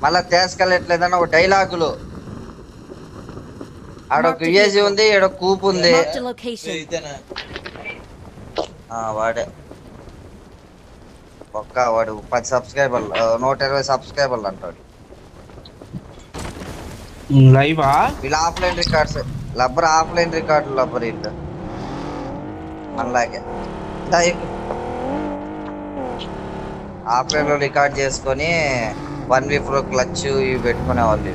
మళ్ళా తీసుకెళ్ళట్లేదన్న ఒక డైలాగులు. ఆడొక విఏజీ ఉంది, ఈడ కూపు ఉంది. వాడే వాడు 10 సబ్స్క్రైబర్లు, 120 సబ్స్క్రైబర్లు అంటాడు. వీళ్ళు ఆఫ్లైన్ రికార్డ్స్ లబ్బర్, ఆఫ్లైన్ రికార్డులు లబ్బర్. వీళ్ళు మనలాగే ఆఫ్లైన్ లో రికార్డ్ చేసుకొని 1v4 క్లచ్ ఇవి పెట్టుకునే వాళ్ళు.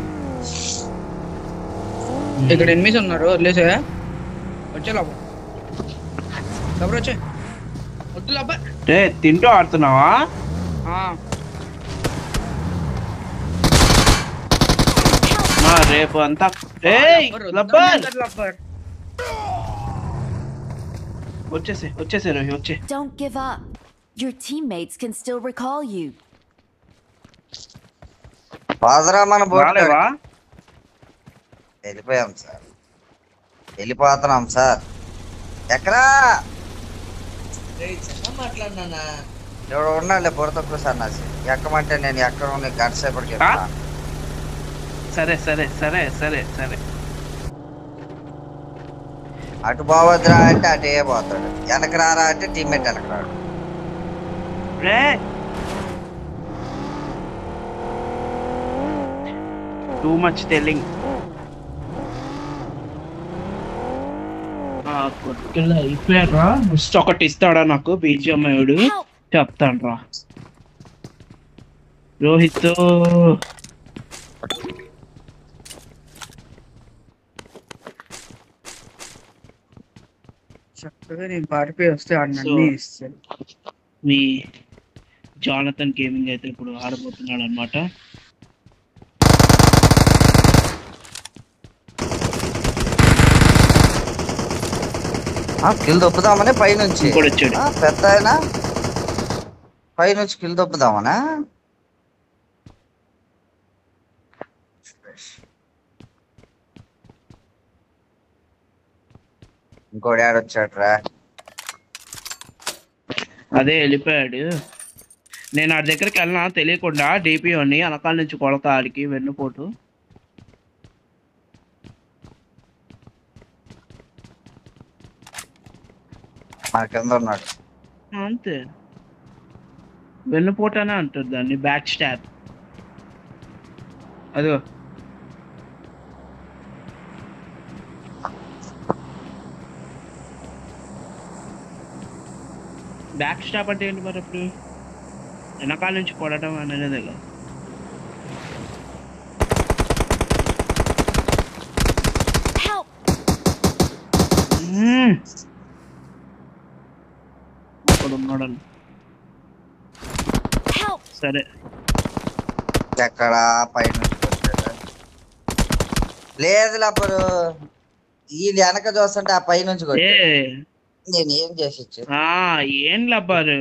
ఇక్కడ ఎనిమిస్ ఉన్నారు, వదిలేసా వచ్చే లోపల వచ్చే వద్దు లోప. తింటూ ఆడుతున్నావా? రేపు అంతా వచ్చేసే రోహి వచ్చే. Don't give up. Your teammates can still recall you. ఫాదరా మన బోట్ వెళ్ళిపోయాం సార్, వెళ్ళిపోతున్నాం సార్. ఎక్కడా మాట్లాడినా ఎవడు ఉన్నాడులే బుర్రతో సన్నాసి. ఎక్కమంటే నేను ఎక్కడ ఉన్నా గంట సేపటికి. సరే సరే సరే సరే సరే. అటు పోవద్దురా అంటే అటే పోతాడు, వెనక రారా అంటే టీమ్మేట్ వెనక రాడు. Too much telling. అయిపోయారా? ఒకటి ఇస్తాడా నాకు బీజిఎంఐడు? చెప్తాను రా రోహిత్. చక్కగా నేను పారిపోయి వస్తే అన్నీ ఇస్తాను. మీ జానథన్ గేమింగ్ అయితే ఇప్పుడు ఆడబోతున్నాడు అనమాట. కిల్ దొప్పుదామని పైనుంచి పెద్ద ఆయన పైనుంచి కిల్ దొప్పుదామనా? ఇంకోటి ఆడొచ్చాడ్రా. అదే వెళ్ళిపోయాడు. నేను ఆడి దగ్గరికి వెళ్ళినా తెలియకుండా డిపిఓని వెనకాల నుంచి కొడతా ఆడికి వెన్నుపోటు. కింద ఉన్నాడు అంతే, వెన్నుపోటానే అంటారు దాన్ని, బ్యాక్ స్టాబ్. అదిగో బ్యాక్ స్టాప్ అంటే ఏంటి మరి? అప్పుడు వెనకాల నుంచి కొడటం అనేది కదా. అక్కడ ఉన్నాడని. సరే ఎక్కడ పైన లేదు లేపరు, వీళ్ళు వెనక చూస్తుంటే ఆ పై నుంచి నేను ఏం చేసి ఏం లబ్బర్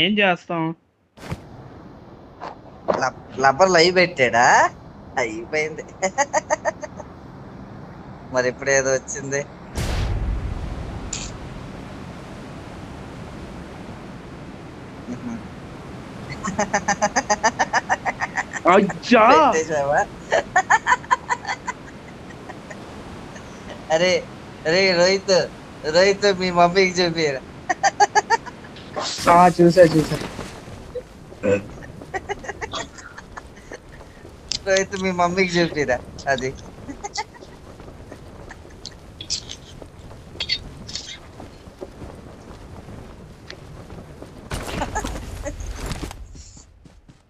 ఏం చేస్తాం. లబ్బర్ లైవ్ పెట్టాడా? అయిపోయింది. మరి ఇప్పుడు ఏదో వచ్చింది. అరే అరే రోహిత్, రోహిత్ మీ మమ్మీకి చూపిరా. చూసా చూసా. రోహిత్ మీ మమ్మీకి చూపిరా అది.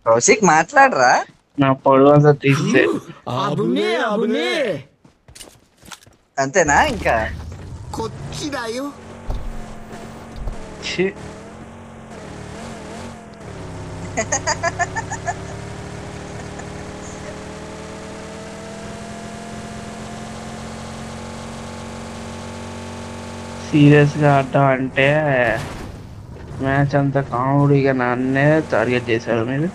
కౌశిక్ మాట్లాడరా? నా పొడవంతా తీస్తే అంతేనా? ఇంకా సీరియస్ గా ఆడటం అంటే మ్యాచ్ అంతా కామెడీగా నన్నే టార్గెట్ చేశారు మీరు.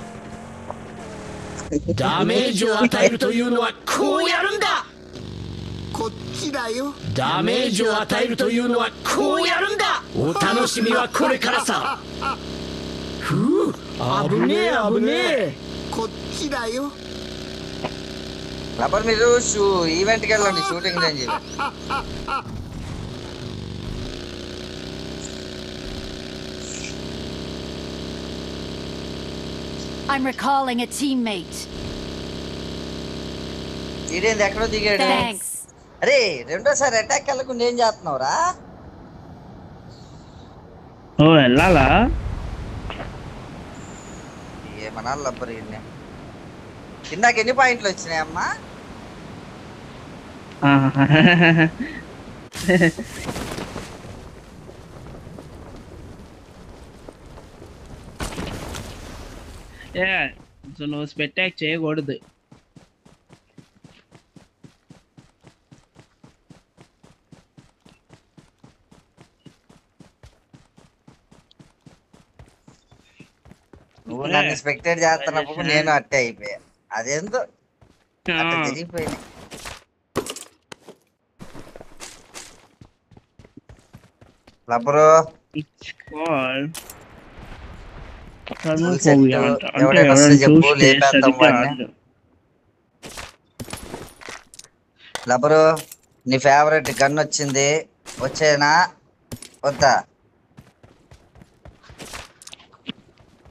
ダメージを与えるというのはこうやるんだ。こっちだよ。ダメージを与えるというのはこうやるんだ。お楽しみはこれからさ。ふう、危ねえ危ねえ。こっちだよ。రబ్బర్ మీరు ఈవెంట్కి వెళ్ళండి, shooting range. I'm recalling a teammate. ఇదేంది ఎక్కడో దిగాడు? Thanks. అరే రెండోసారి అటాక్ వెళ్ళకుండా ఏం చేస్తున్నావురా? ఓ వెళ్ళాలా? ఏమనాలి రబ్బర్ ఇన్ని. ఇందాక ఎన్ని పాయింట్లు వచ్చినాయమ్మా? నువ్వు స్పెట్టాక్ చేయకూడదు. నువ్వు నన్ను స్పెక్టేట్ చేస్తున్నప్పుడు నేను అట్టే అయిపోయా. అదేందో అట్ట జరిగిపోయింది. రబ్బరు ఎవడైనా వస్తే చెప్పు, లేపేద్దాం వాడిని. రబ్బరు నీ ఫేవరెట్ గన్ వచ్చింది, వచ్చేనా వద్దా?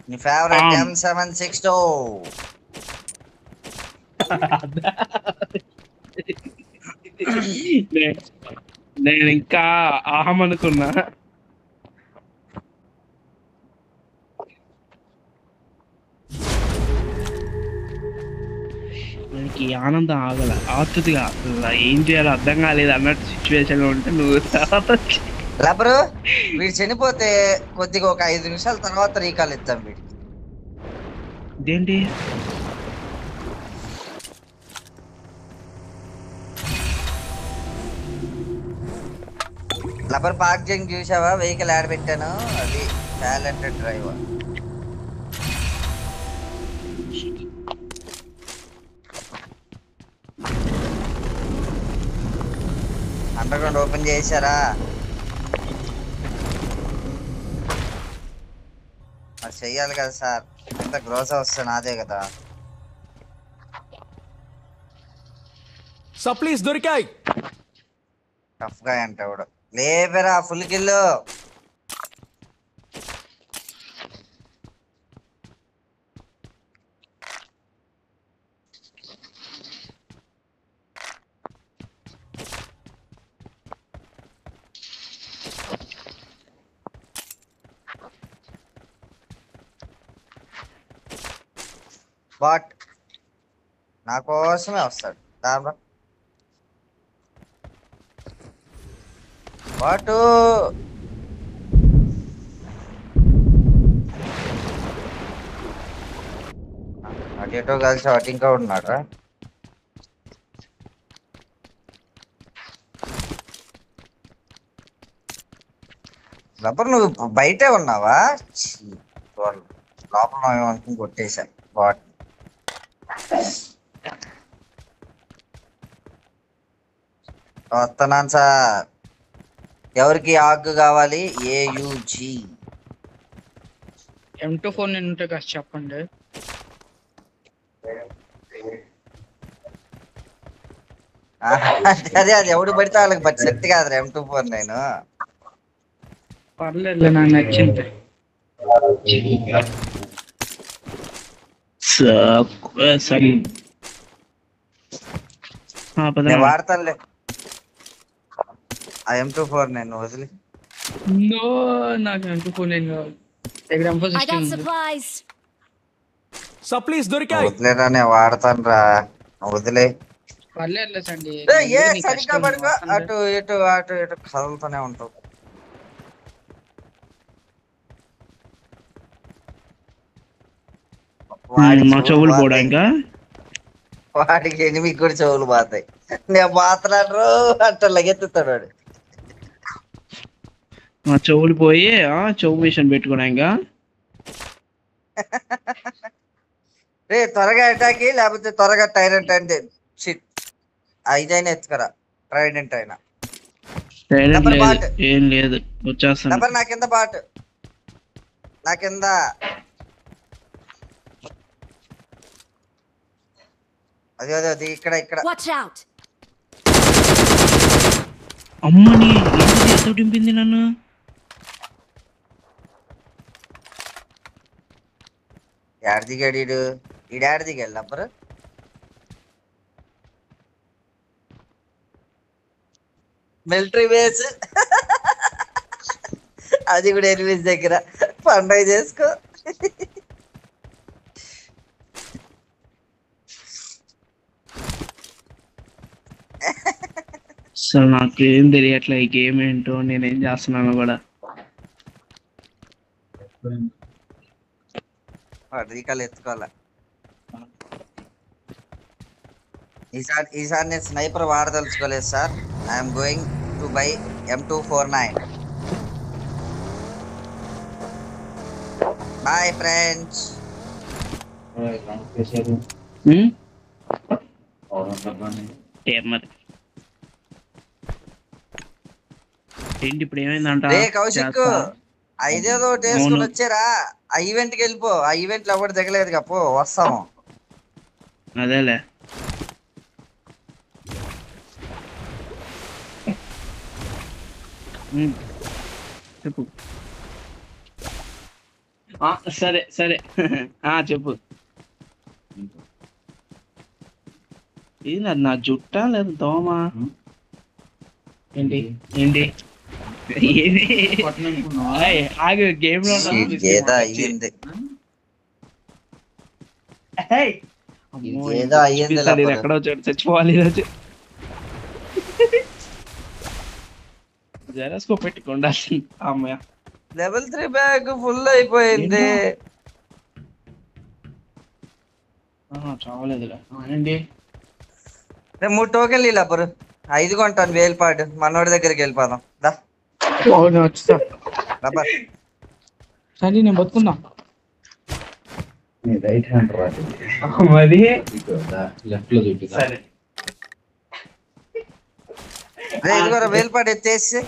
నీ ఫేవరెట్ M762. నేను ఇంకా ఆహం అనుకున్నా. మనకి ఆనందం ఆగల, ఆతుతిగా ఏం చేయాలో అర్థం కాలేదు అన్నట్టు సిచ్యువేషన్ లో ఉంటే నువ్వు రబ్బరు వీడు చనిపోతే కొద్దిగా ఒక 5 నిమిషాల తర్వాత రీకాల్ ఇద్దాం వీడికి. ఇదేంటి? రబ్బర్ పార్క్ జంగ్ చూసావా? వెహికల్ యాడ్ పెట్టాను, అది talented driver. Under ground open చేశారా? మరి చెయ్యాలి కదా సార్, ఎంత గ్రోస్ వస్తే నాదే కదా. సప్లీస్ దొరికాయి. టఫ్ గా అంటే లేపరా ఫుల్ కిల్లు. బట్ నా కోసమే వస్తాడు దాబా. వాటు అటేటో కలిసి అటు ఇంకా ఉన్నాడు. రబ్బర్ నువ్వు బయటే ఉన్నావా? లోపల అనుకుని కొట్టేశా బాట్. వస్తున్నాను సార్. ఎవరికి ఆగ్ కావాలి? AUG M24 నేను ఉంటే కాస్త చెప్పండి. అదే అది ఎవడు పడితే వాళ్ళకి సెట్ కాదు M24. నేను పర్లేదు, నాకు నచ్చింది. నేను వాడతానులే ఆ M24. నేను వదిలి నో, నాకు M24 నేను కావాలి. దగ్గర I M416 got ఉంది. supplies. సప్లీస్ దొరికాయి. వదిలేరా, నేను వాడతాను రా, వదిలే. పర్లేదు సండి. ఏ సరిగ్గా పడుకో, అటు ఇటు అటు ఇటు కదులుతూనే ఉంటావు. మా చెవులు పోడా ఇంకా? వాడికి ఎనిమిది కూడా చెవులు పోతాయి. నేను మాట్లాడరు అట్లా లగెత్తుతాడు వాడు. మా చెవులు పోయి చెవు మిషన్ పెట్టుకున్నా ఇంకా. రే త్వరగా అటాక్, లేకపోతే త్వరగా టైరెంట్ అంటే ఇదైనా ఎత్తుకరా, ట్రైడెంట్ అయినా. ఏం లేదు, వచ్చేస్తాను. నా కింద బాట్, నా కింద అదే అదే అది ఇక్కడ ఇక్కడ. Watch out! అమ్మని ఏంటి ఎత్తు దింపింది నన్ను. యాడ దిగాడు ఈడు? ఈడాడ దిగాడు నంబరు. మిలిటరీ బేస్ అది కూడా ఎనిమిది దగ్గర పండగ చేసుకో. అసలు నాకు ఏం తెలియట్లే ఈ గేమ్ ఏంటో నేనేం చేస్తున్నాను కూడా. రీకాలు ఎత్తుకోవాలా. ఈసారి నేను స్నైపర్ వాడదలుచుకోలేదు sir. I'm going to buy M249. Bye friends. మరి ఏంటి ఇప్పుడు ఏమైందంట? కౌశిక్ ఐదేదో వేసుకుని వచ్చారా? ఆ ఈవెంట్ కి వెళ్ళిపో. ఆ ఈవెంట్ లో ఎవరు దిగలేదు కప్పు, వస్తాము. అదేలే చెప్పు. సరే సరే చెప్పు. ఇది నా జుట్టా లేదు దోమ ఏంటి ఏంటి ఆగు గేమ్ లో ఏదో అయ్యింది. ఏదో అయ్యింది. ఎక్కడో చోటు చచ్చిపోవాలి ఈరోజు. జెరాస్కో పెట్టుకోండి అమ్మయ్య. లెవెల్ 3 బ్యాగ్ ఫుల్ అయిపోయింది. చావలేదులే ఏంటి. 3 టోకెన్లు ఇలాపరు 5 కొంటాను వేలుపాడు. మనోడి దగ్గరికి వెళ్ళిపోదాం దా. వచ్చా సరే నేను బతుకున్నా. రైట్ హ్యాండ్ రాదు మరి లెఫ్ట్ లో చూపి. సరే ఇదిగోరా వేలుపాడు ఎత్తేసి.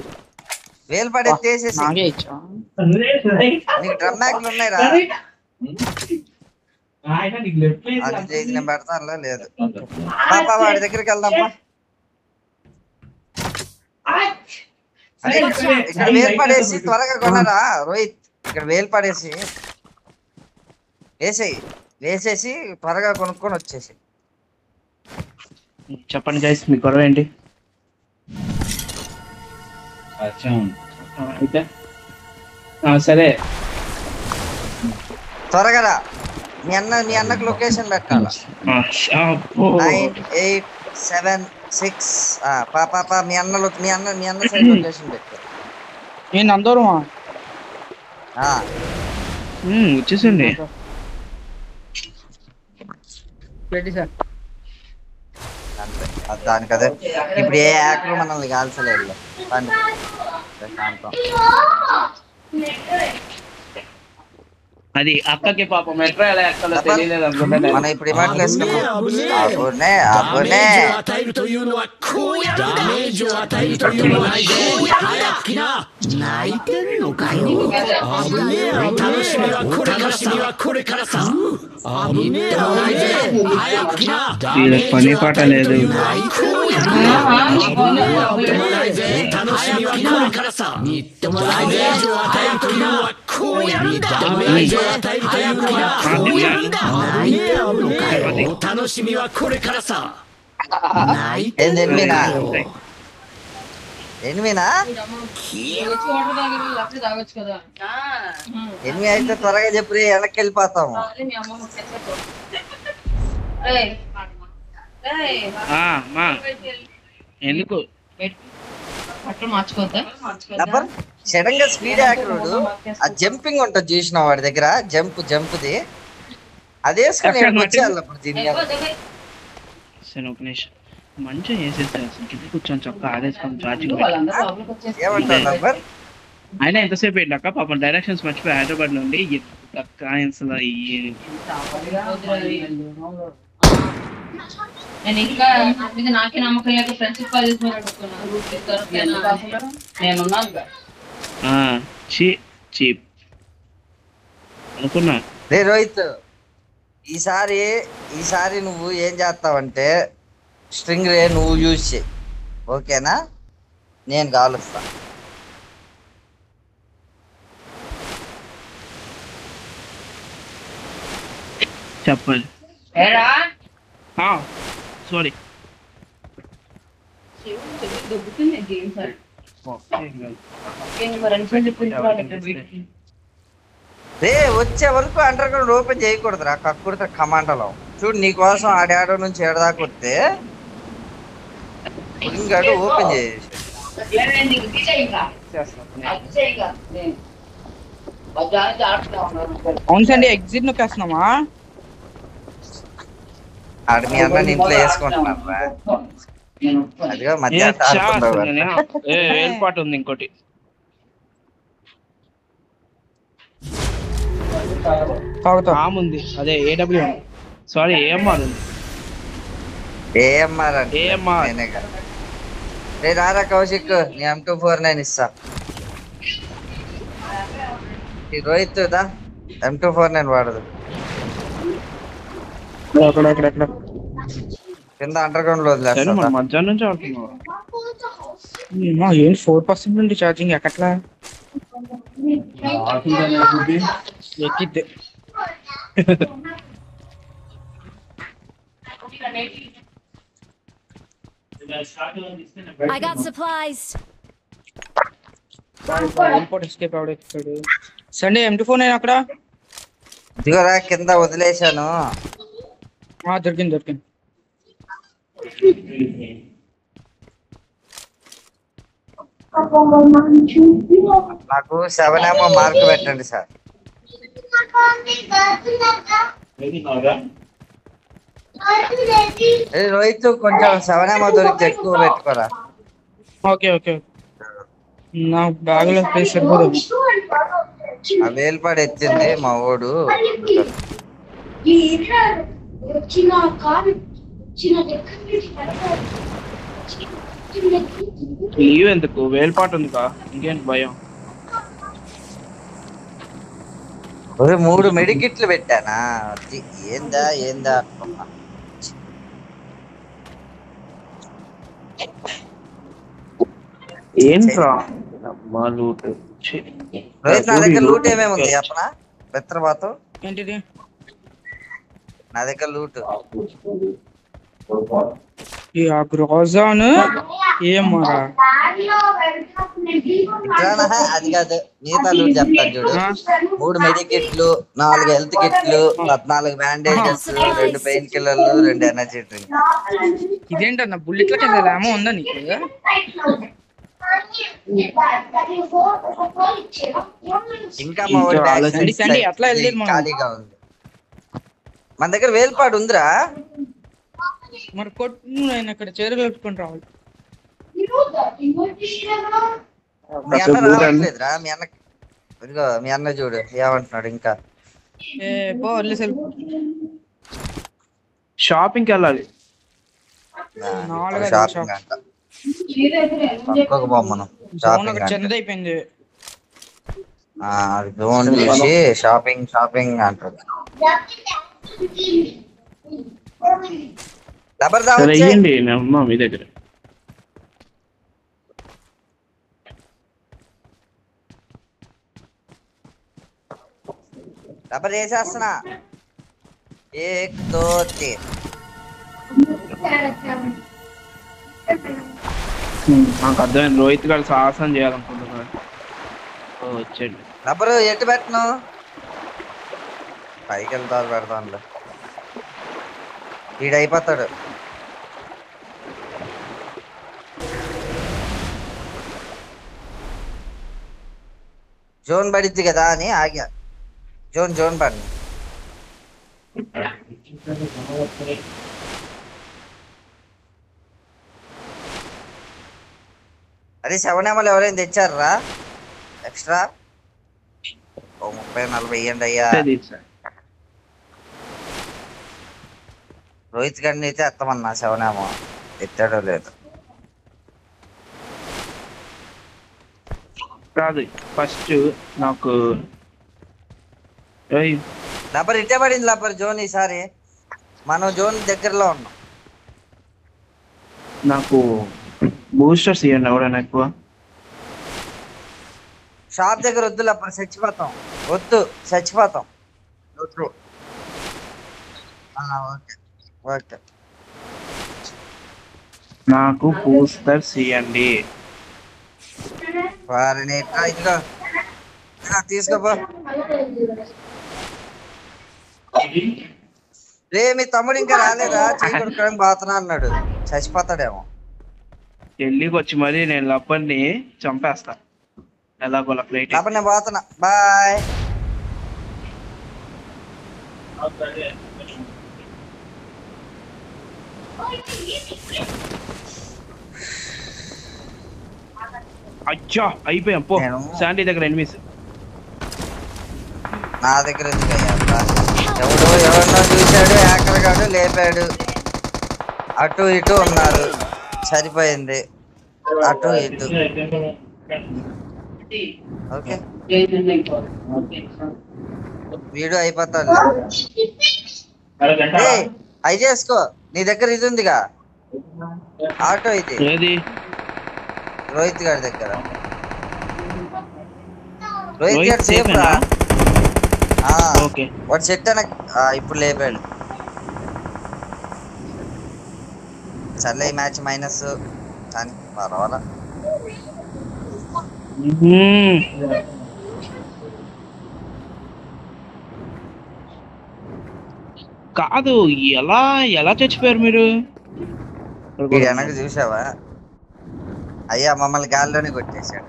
వేలుపాడు ఎత్తేసేసి. నాగే ఇచ్చా నీకు డ్రమ్ బ్యాగ్లు ఉన్నాయిరా? అది నేను పెడతానులే. లేదు పాపా వాడి దగ్గరికి వెళ్దాంపా. ఇక్కడ వేలు పడేసి త్వరగా కొనరా రోహిత్. ఇక్కడ వేలు పడేసి వేసేసి త్వరగా కొనుక్కొని వచ్చేసి. చెప్పండి గైస్ మీ గొడవ ఏంటి? అయితే సరే త్వరగా రా. మీ అన్నకు లొకేషన్ పెట్టాలా? 9, 8, 7, 6. పాపా మీ అన్న సైడ్ లొకేషన్ పెట్టు. నేను అందరూ వచ్చేసండి. పెట్టి సార్ దానికి అదే ఇప్పుడు ఏ యాక్టర్ మనల్ని కాల్చలేదు. అది అక్కకి పాపం మెట్రో ఎలా ఎక్కలో తెలియలేదు అనుకుంటా. మనం ఇప్పుడు ఇమాట్లు వేసుకున్నాం. అబ్బునే పని పాట లేదు. ఎనిమినా ఎనిమిది అయితే త్వరగా చెప్పి వెనక్కి వెళ్ళిపోతాము. ఎందుకు సడన్ గా స్పీడ్ యాక్టర్ ఆ జంపింగ్ ఉంటుంది చూసిన వాడి దగ్గర జంప్ది అదే మంచిగా వేసేస్తారు. కూర్చొని చొక్క ఆడేసుకొని చార్జింగ్ అయినా ఎంతసేపు ఏంటక్క పాపం డైరెక్షన్స్ మర్చిపోయి హైదరాబాద్ నుండి నేను ఇంకా నాకే నమ్మకం లేక ఫ్రెండ్షిప్ చీప్ అనుకున్నా. రోహిత్ ఈసారి నువ్వు ఏం చేస్తావంటే స్ట్రింగ్ రే నువ్వు యూజ్ చేయి, ఓకేనా? నేను కాలుస్తా. చెప్పండి. ఏరా సారీ. దొబ్బుతుంది game sir. మరి అనిసరి చెప్పింది రే వచ్చే వరకు అండర్ గ్రౌండ్ ఓపెన్ చేయకూడదురా, కక్కుడితే కమాండలో. చూడు నీకోసం ఆడాడో నుంచి ఏడదాకా వస్తే ఇంకాడు ఓపెన్ చేసేసి అవును సండి ఎగ్జిట్ నొక్కేస్తున్నామా? ఆడ మీ అన్న ఇంట్లో వేసుకుంటున్నారా? అదిగో మధ్యాహ్నం ఏర్పాటు ఉంది ఇంకోటి. ఉంది అదే ఏడబ్ల్యూ సారీ ఏఎంఆర్ ఉంది. ఏఎంఆర్ అంటే నేనే కదా. రే రారా కౌశిక్, నీ M249 ఇస్తా. ఈ రోహిత్ దా M249 వాడదు. కింద అండర్ గ్రౌండ్ లో వదిలేస్తా. మధ్యాహ్నం నుంచి ఆడుతున్నావు. ఏం 4% నుండి ఛార్జింగ్ ఎక్కట్లా ఎక్కిద్దే. I got supplies. ఎస్కేప్ అవడెక్కాడు. సండే M249 అక్కడ ఇదిగోరా కింద వదిలేశాను. దొరికింది. నాకు 7 మార్క్ పెట్టండి సార్. రోహిత్ కొంచెం 7 దొరికితే ఎక్కువ పెట్టుకోరా. ఓకే నా బ్యాగ్ లో ప్లేస్ సరిపోదు. ఆ వేలుపాడు ఎత్తింది మా ఓడు. లీవ్ ఎందుకు? వేలుపాటు ఉంది కా, ఇంకేంటి భయం? 3 మెడికిట్లు పెట్టానా? ఏందా అనుకున్నా. ఏంట్రా రోహిత్ నా దగ్గర లూట్ ఏమేమి ఉంది చెప్పనా? బెత్రబాతు ఏంటిది? నా దగ్గర లూట్ గ్రోజాన్ ఏమరా అది కాదు, మిగతా లూట్ చెప్తాను చూడు. 3 మెడికిట్లు, 4 హెల్త్ కిట్లు, 14 బ్యాండేజెస్, 2 పెయిన్ కిల్లర్లు, 2 ఎనర్జీ డ్రింక్. ఇదేంటన్నా బుల్లెట్లకి అసలు ఏమో ఉందా నీకు? ఇంకా మా ఖాళీగా ఉంది. మన దగ్గర వేలుపాడు ఉందిరా. మరి కొట్టు, ఆయన ఇక్కడ చేరగలుపుకొని రావాలి. మీ అన్న రావట్లేదురా? మీ అన్న ఇదిగో మీ అన్న చూడు ఏమంటున్నాడు. ఇంకా షాపింగ్కి వెళ్ళాలి. షాపింగ్ అంట చిన్నదైపోయింది. జోన్ చూసి షాపింగ్ అంటారు. మీ దగ్గర డబ్బర్ వేసేస్తున్నా. 1 2 3 నాకు అర్థమైంది. రోహిత్ గారు సాహసం చేయాలనుకుంటున్నాడు. వచ్చేయండి. డబ్బరు ఎట్టు పెట్టను? పైకి వెళ్తారు పెడతాను. వీడైపోతాడు. జోన్ పడిద్ది కదా అని ఆగా. జోన్ పడి అదే 7 ఎవరైనా తెచ్చారా ఎక్స్ట్రా? 30-40 ఇవ్వండి అయ్యా. రోహిత్ గారిని అయితే ఎత్తమన్నా 7 ఎత్తాడో లేదు. కాదు ఫస్ట్ నాకు లబ్బర్ ఇట్టే పడింది లబ్బర్ జోన్ ఈసారి మనం జోన్ దగ్గరలో ఉన్నాం. నాకు బూస్టర్స్ ఇవ్వండి ఎవడైనా ఎక్కువ. షాప్ దగ్గర వద్దు లబ్బర్ చచ్చిపోతాం. వద్దు చచ్చిపోతాం. ఓకే ఓకే నాకు బూస్టర్స్ ఇవ్వండి. వారిని ఇదిగో తీసుకోపో. రే మీ తమ్ముడు ఇంకా రాలేదా? చేయకూడదు బాతున్నా అన్నాడు. చచ్చిపోతాడేమో. ఢిల్లీకి వచ్చి మరి నేను లబ్బర్ని చంపేస్తా ఎలాగోలా ఫ్లైట్. లబ్బర్ నేను పోతున్నా. బాయ్. అచ్చా అయిపోయాం పో. శాండీ దగ్గర ఎనిమిస్. నా దగ్గర ఎవరినో చూశాడు, హ్యాకర్ గాడు లేపాడు. అటు ఇటు ఉన్నారు. సరిపోయింది. అటు ఇటు. ఓకే వీడు అయిపోతాడు. అయి చేసుకో. నీ దగ్గర ఇది ఉందిగా ఆటో. ఇది రోహిత్ గారి దగ్గర. రోహిత్ గారు సేఫ్ రా. వాడు సెట్ అన ఇప్పుడు లేపాడు. సర్లే ఈ మ్యాచ్ మైనస్ కానీ పర్వాలా. కాదు ఎలా ఎలా చచ్చిపోయారు మీరు? వెనక చూసావా? అయ్యా మమ్మల్ని గాల్లోనే కొట్టేశాడు.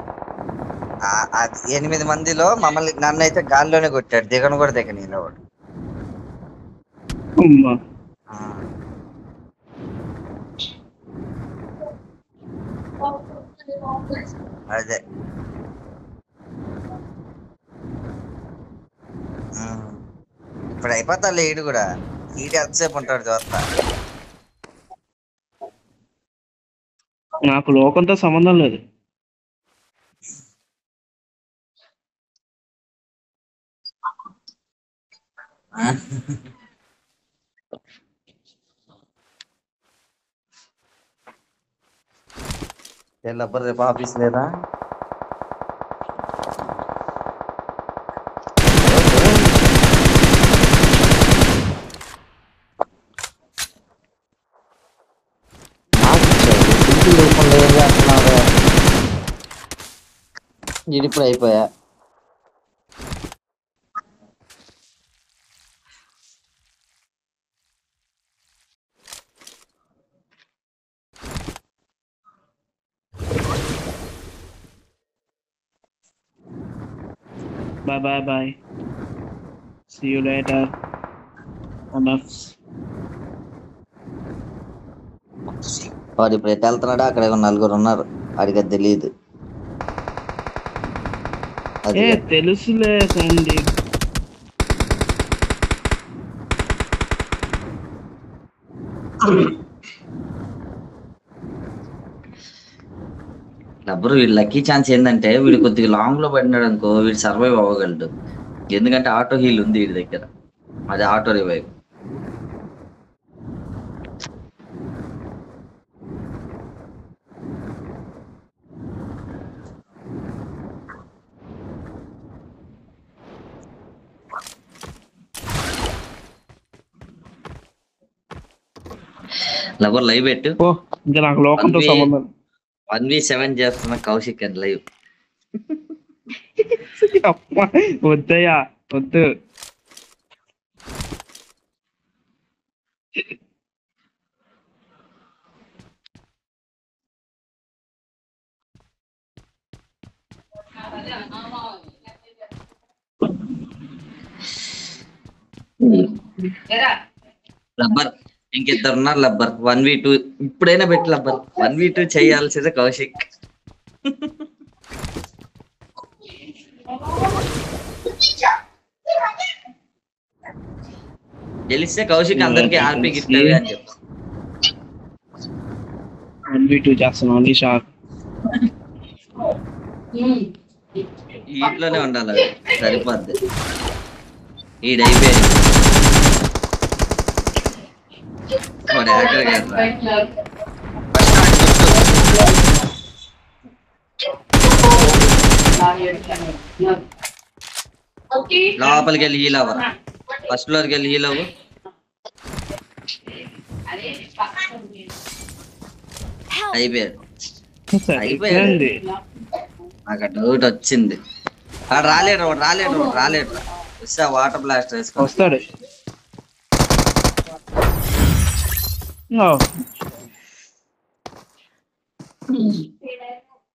8 మందిలో మమ్మల్ని నన్ను అయితే గాల్లోనే కొట్టాడు. దిగను కూడా దిగనీలో వాడు. అదే ఇప్పుడు అయిపోతా. ఈడు కూడా ఈడు ఎంతసేపు ఉంటాడు చూస్తా. నాకు లోకంతో సంబంధం లేదు. లబ్బర్ రేపు ఆఫీస్ లేదా? ఇప్పుడు అయిపోయా. Bye. See you later. వాడు ఇప్పుడు ఎట్లా వెళ్తున్నాడు? అక్కడ 4 ఉన్నారు. వాడికి అది తెలియదు. తెలుసులే సండి. లబ్బరు వీడు లక్కీ ఛాన్స్ ఏంటంటే వీడు కొద్దిగా లాంగ్ లో పడినాడు అనుకో వీడు సర్వైవ్ అవ్వగలడు. ఎందుకంటే ఆటో హీల్ ఉంది వీడి దగ్గర. అది ఆటో రివైవ్. లవర్ లైవ్ పెట్టు. ఇంకా నాకు లోకంతో సంబంధం. 1v7 చేస్తున్న కౌశిక్ అండ్ లైవ్. వద్దయ్యా వద్దు. లబ్బర్ ఇంకిద్దరున్నారు. లబ్బర్ 1v2 ఇప్పుడైనా పెట్టి. లబ్బర్ 1v2 చేయాల్సిందే కౌశిక్. గెలిస్తే కౌశిక్ అందరికి ఆర్పీ గిఫ్ట్ అని చెప్పు. 1v2 చేస్తున్నాను. ఇంట్లోనే ఉండాలి. సరిపోద్ది. ఈడైపోయాడు వాడు హ్యాకర్ గారు లోపలికి వెళ్ళి హీల్ అవ్వరు ఫస్ట్ ఫ్లోర్కి వెళ్ళి హీల్ అవ్వు అయిపోయాడు సరిపోయింది. నాకు డౌట్ వచ్చింది వాడు రాలేడు వస్తే వాటర్ బ్లాస్ట్ వేసుకో వస్తాడు. ఓ.